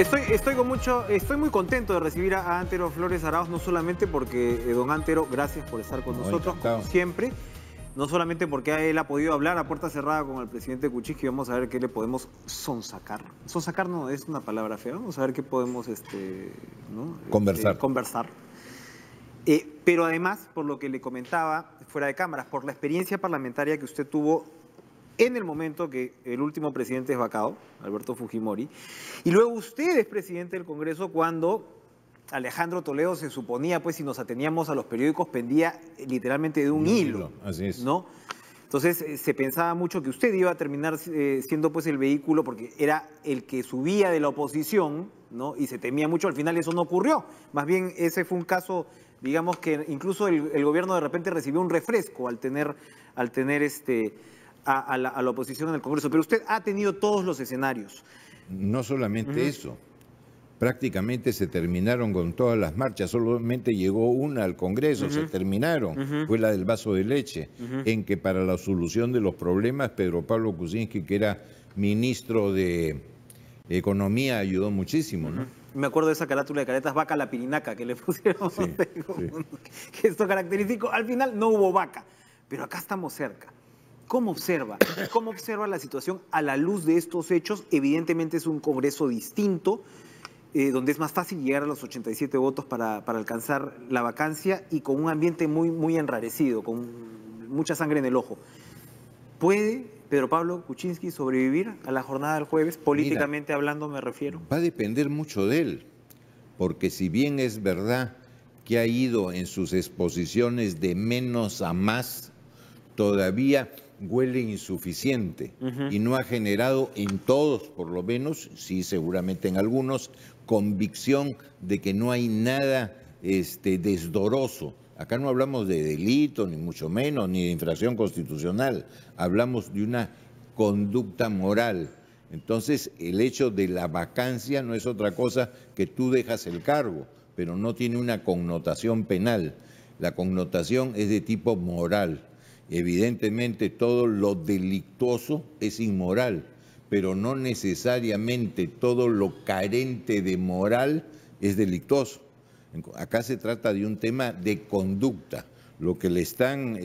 Estoy muy contento de recibir a Antero Flores Arauz, no solamente porque don Antero, gracias por estar con nosotros, como siempre, no solamente porque él ha podido hablar a puerta cerrada con el presidente Kuczynski, vamos a ver qué le podemos sonsacar. Sonsacar no es una palabra fea, vamos a ver qué podemos conversar. Pero además, por lo que le comentaba fuera de cámaras, por la experiencia parlamentaria que usted tuvo en el momento que el último presidente es vacado, Alberto Fujimori, y luego usted es presidente del Congreso cuando Alejandro Toledo se suponía, pues si nos ateníamos a los periódicos, pendía literalmente de un hilo. Así es. ¿No? Entonces se pensaba mucho que usted iba a terminar siendo pues el vehículo porque era el que subía de la oposición, ¿no? Y se temía mucho, al final eso no ocurrió. Más bien ese fue un caso, digamos que incluso el gobierno de repente recibió un refresco al tener a la oposición en el Congreso. Pero usted ha tenido todos los escenarios. No solamente eso, prácticamente se terminaron con todas las marchas, solamente llegó una al Congreso, se terminaron, fue la del vaso de leche, en que para la solución de los problemas Pedro Pablo Kuczynski, que era ministro de Economía, ayudó muchísimo, ¿no? Me acuerdo de esa carátula de caretas, vaca la pirinaca, que le pusieron, sí. que esto característico, al final no hubo vaca, pero acá estamos cerca. ¿Cómo observa? ¿Cómo observa la situación a la luz de estos hechos? Evidentemente es un Congreso distinto, donde es más fácil llegar a los 87 votos para alcanzar la vacancia y con un ambiente muy enrarecido, con mucha sangre en el ojo. ¿Puede Pedro Pablo Kuczynski sobrevivir a la jornada del jueves? Políticamente hablando me refiero. Va a depender mucho de él, porque si bien es verdad que ha ido en sus exposiciones de menos a más, todavía huele insuficiente y no ha generado en todos, por lo menos, sí seguramente en algunos, convicción de que no hay nada desdoroso. Acá no hablamos de delito, ni mucho menos, ni de infracción constitucional, hablamos de una conducta moral. Entonces, el hecho de la vacancia no es otra cosa que tú dejas el cargo, pero no tiene una connotación penal. La connotación es de tipo moral. Evidentemente todo lo delictuoso es inmoral, pero no necesariamente todo lo carente de moral es delictuoso. Acá se trata de un tema de conducta. Lo que le están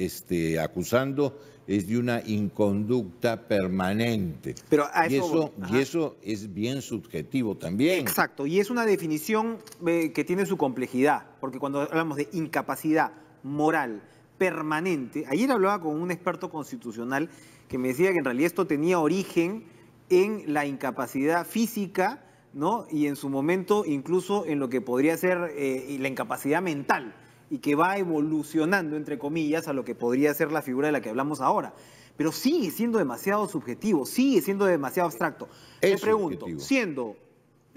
acusando es de una inconducta permanente. Pero y eso es bien subjetivo también. Exacto, y es una definición que tiene su complejidad, porque cuando hablamos de incapacidad moral permanente, ayer hablaba con un experto constitucional que me decía que en realidad esto tenía origen en la incapacidad física, ¿no? Y en su momento incluso en lo que podría ser la incapacidad mental, y que va evolucionando, entre comillas, a lo que podría ser la figura de la que hablamos ahora. Pero sigue siendo demasiado subjetivo, sigue siendo demasiado abstracto. Me pregunto, siendo,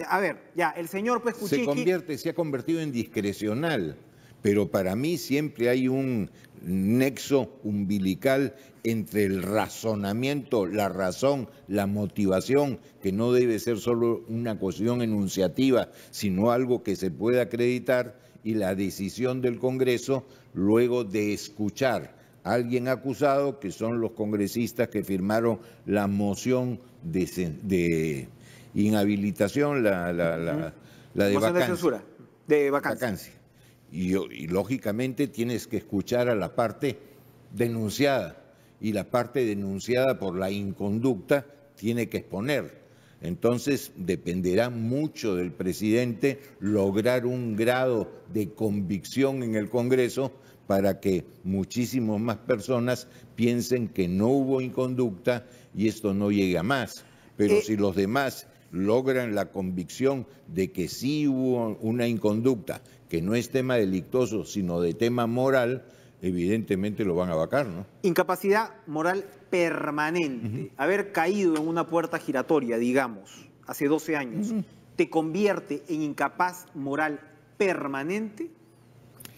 a ver, ya, el señor pues Kuczynski se ha convertido en discrecional, pero para mí siempre hay un nexo umbilical entre el razonamiento, la razón, la motivación, que no debe ser solo una cuestión enunciativa, sino algo que se pueda acreditar, y la decisión del Congreso luego de escuchar a alguien acusado, que son los congresistas que firmaron la moción de inhabilitación, la de moción vacancia. De censura, de vacancia. Y lógicamente tienes que escuchar a la parte denunciada, y la parte denunciada por la inconducta tiene que exponer. Entonces dependerá mucho del presidente lograr un grado de convicción en el Congreso para que muchísimas más personas piensen que no hubo inconducta y esto no llegue a más. Pero si los demás logran la convicción de que sí hubo una inconducta, que no es tema delictuoso, sino de tema moral, evidentemente lo van a vacar, ¿no? Incapacidad moral permanente. Haber caído en una puerta giratoria, digamos, hace 12 años, ¿te convierte en incapaz moral permanente?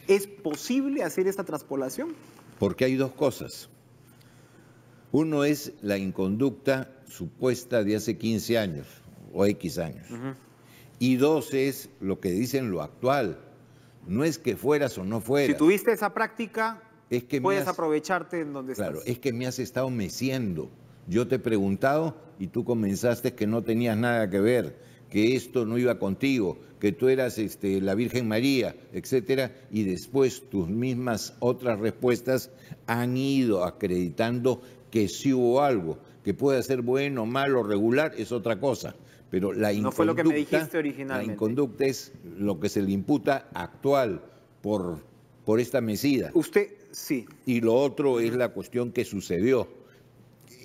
¿Es posible hacer esta traspolación? Porque hay dos cosas. Uno es la inconducta supuesta de hace 15 años o X años. Y dos es lo que dicen lo actual. No es que fueras o no fueras. Si tuviste esa práctica, puedes aprovecharte en donde estás. Claro, es que me has estado meciendo. Yo te he preguntado y tú comenzaste que no tenías nada que ver, que esto no iba contigo, que tú eras la Virgen María, etcétera, y después tus mismas otras respuestas han ido acreditando que sí hubo algo, que puede ser bueno, malo, regular, es otra cosa. Pero la No fue lo que me dijiste originalmente. La inconducta es lo que se le imputa actual por esta mesida. Usted, sí. Y lo otro es la cuestión que sucedió.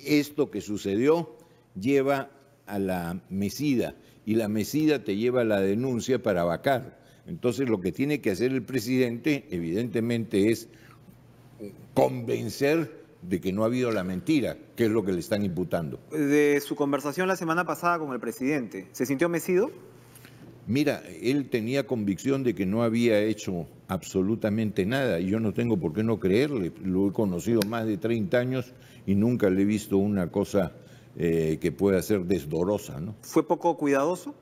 Esto que sucedió lleva a la mesida y la mesida te lleva a la denuncia para vacar. Entonces lo que tiene que hacer el presidente evidentemente es convencer de que no ha habido la mentira, que es lo que le están imputando. De su conversación la semana pasada con el presidente, ¿se sintió mecido? Mira, él tenía convicción de que no había hecho absolutamente nada y yo no tengo por qué no creerle. Lo he conocido más de 30 años y nunca le he visto una cosa que pueda ser desdorosa, ¿no? ¿Fue poco cuidadoso?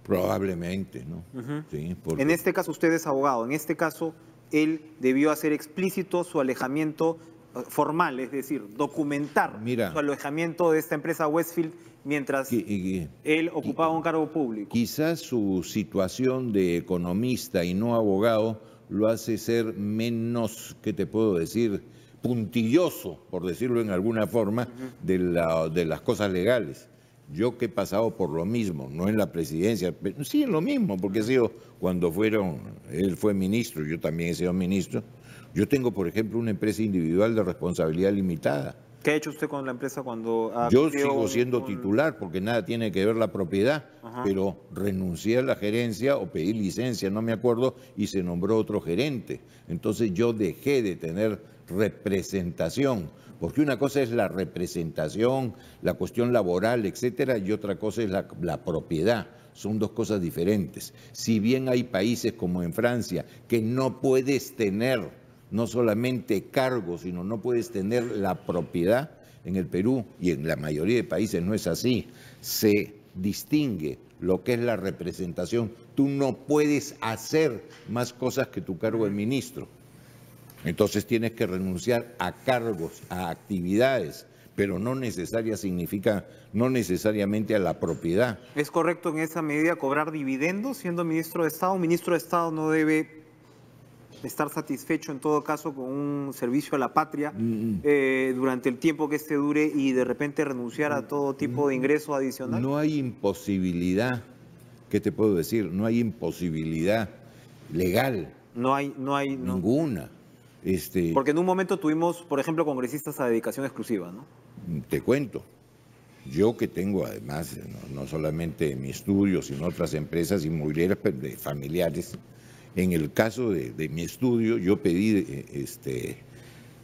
Probablemente, ¿no? Sí, porque... En este caso usted es abogado, en este caso él debió hacer explícito su alejamiento formal, es decir, documentar su alejamiento de esta empresa Westfield mientras él ocupaba un cargo público. Quizás su situación de economista y no abogado lo hace ser menos, ¿qué te puedo decir?, puntilloso, por decirlo en alguna forma, de las cosas legales. Yo que he pasado por lo mismo, no en la presidencia, pero sí en lo mismo, porque he sido, cuando él fue ministro, yo también he sido ministro. Yo tengo, por ejemplo, una empresa individual de responsabilidad limitada. ¿Qué ha hecho usted con la empresa cuando ha Yo sigo siendo titular porque nada tiene que ver la propiedad, pero renuncié a la gerencia o pedí licencia, no me acuerdo, y se nombró otro gerente. Entonces yo dejé de tener representación, porque una cosa es la representación, la cuestión laboral, etcétera, y otra cosa es la propiedad. Son dos cosas diferentes. Si bien hay países como en Francia que no puedes tener no solamente cargos, sino no puedes tener la propiedad, en el Perú y en la mayoría de países no es así. Se distingue lo que es la representación. Tú no puedes hacer más cosas que tu cargo de ministro. Entonces tienes que renunciar a cargos, a actividades, pero no necesariamente a la propiedad. ¿Es correcto en esa medida cobrar dividendos siendo ministro de Estado? Un ministro de Estado no debe estar satisfecho en todo caso con un servicio a la patria durante el tiempo que este dure y de repente renunciar a todo tipo de ingreso adicional. No hay imposibilidad, ¿qué te puedo decir? No hay imposibilidad legal. No hay ninguna. Porque en un momento tuvimos, por ejemplo, congresistas a dedicación exclusiva, ¿no? Te cuento. Yo que tengo además no solamente mi estudio, sino otras empresas inmobiliarias familiares. En el caso de mi estudio, yo pedí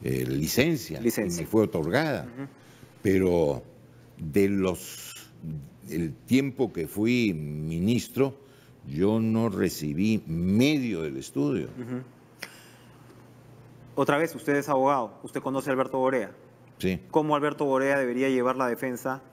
licencia y me fue otorgada. Pero el tiempo que fui ministro, yo no recibí medio del estudio. Otra vez, usted es abogado, usted conoce a Alberto Borea. Sí. ¿Cómo Alberto Borea debería llevar la defensa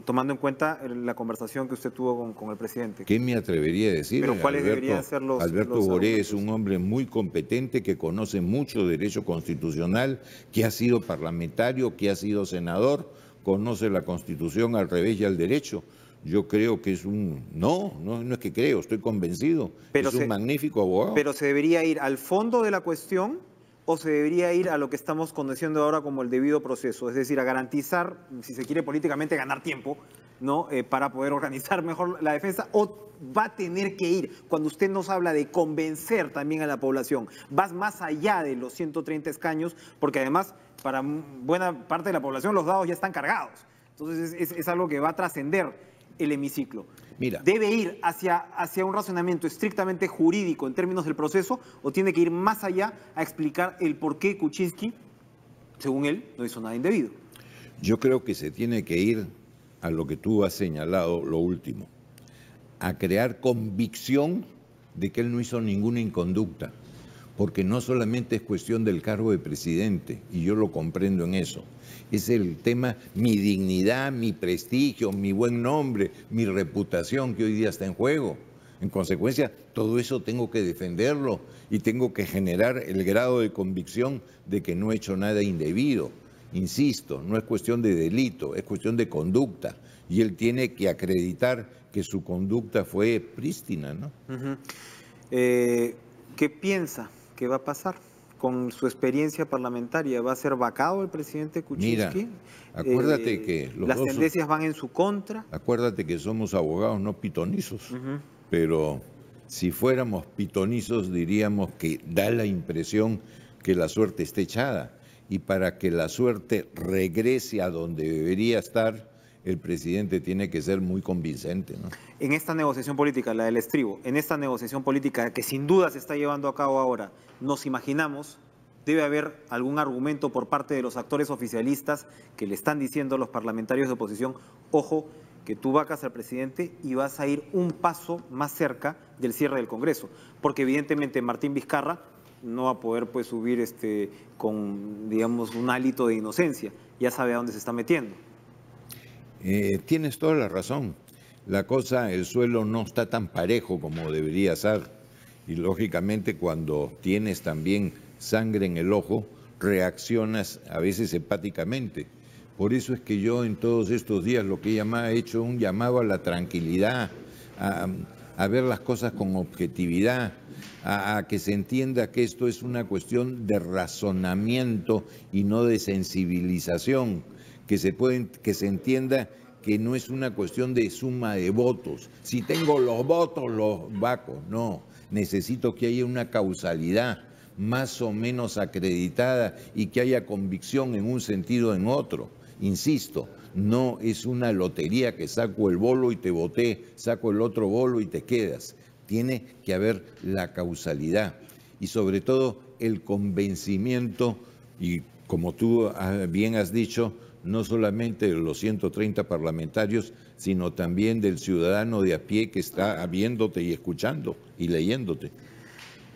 tomando en cuenta la conversación que usted tuvo con el presidente? ¿Qué me atrevería a decir? Pero ¿cuáles deberían ser los Alberto Borea es un hombre muy competente que conoce mucho derecho constitucional, que ha sido parlamentario, que ha sido senador, conoce la Constitución al revés y al derecho. Yo creo que es no es que creo, estoy convencido. Es un magnífico abogado. Pero se debería ir al fondo de la cuestión o se debería ir a lo que estamos conociendo ahora como el debido proceso, es decir, a garantizar, si se quiere políticamente, ganar tiempo, ¿no? Para poder organizar mejor la defensa, o va a tener que ir, cuando usted nos habla de convencer también a la población, vas más allá de los 130 escaños, porque además para buena parte de la población los dados ya están cargados, entonces es algo que va a trascender el hemiciclo. Mira. ¿Debe ir hacia un razonamiento estrictamente jurídico en términos del proceso o tiene que ir más allá a explicar el por qué Kuczynski, según él, no hizo nada indebido? Yo creo que se tiene que ir a lo que tú has señalado, lo último, a crear convicción de que él no hizo ninguna inconducta, porque no solamente es cuestión del cargo de presidente, y yo lo comprendo en eso. Es el tema, mi dignidad, mi prestigio, mi buen nombre, mi reputación que hoy día está en juego. En consecuencia, todo eso tengo que defenderlo y tengo que generar el grado de convicción de que no he hecho nada indebido. Insisto, no es cuestión de delito, es cuestión de conducta. y él tiene que acreditar que su conducta fue prístina, ¿no? ¿Qué piensa que va a pasar con su experiencia parlamentaria? ¿Va a ser vacado el presidente Kuczynski? Mira, acuérdate que las tendencias van en su contra. Acuérdate que somos abogados, no pitonizos, pero si fuéramos pitonizos diríamos que da la impresión que la suerte está echada, y para que la suerte regrese a donde debería estar, el presidente tiene que ser muy convincente, ¿no? En esta negociación política, la del estribo, en esta negociación política que sin duda se está llevando a cabo ahora, nos imaginamos, debe haber algún argumento por parte de los actores oficialistas que le están diciendo a los parlamentarios de oposición: ojo, que tú vacas al presidente y vas a ir un paso más cerca del cierre del Congreso, porque evidentemente Martín Vizcarra no va a poder pues subir con, digamos, un hálito de inocencia, ya sabe a dónde se está metiendo. Tienes toda la razón. La cosa, el suelo no está tan parejo como debería ser, y lógicamente cuando tienes también sangre en el ojo, reaccionas a veces hepáticamente. Por eso es que yo en todos estos días lo que he hecho un llamado a la tranquilidad, a ver las cosas con objetividad, a que se entienda que esto es una cuestión de razonamiento y no de sensibilización, que se entienda que no es una cuestión de suma de votos. Si tengo los votos, los vaco. No, necesito que haya una causalidad más o menos acreditada y que haya convicción en un sentido o en otro. Insisto, no es una lotería que saco el bolo y te voté, saco el otro bolo y te quedas. Tiene que haber la causalidad y sobre todo el convencimiento, y como tú bien has dicho, no solamente de los 130 parlamentarios, sino también del ciudadano de a pie que está viéndote y escuchando y leyéndote.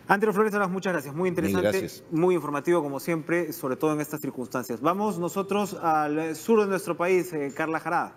Andreu Flores Salas, muchas gracias. Muy interesante, Gracias. muy informativo como siempre, sobre todo en estas circunstancias. Vamos nosotros al sur de nuestro país, Carla Jarada.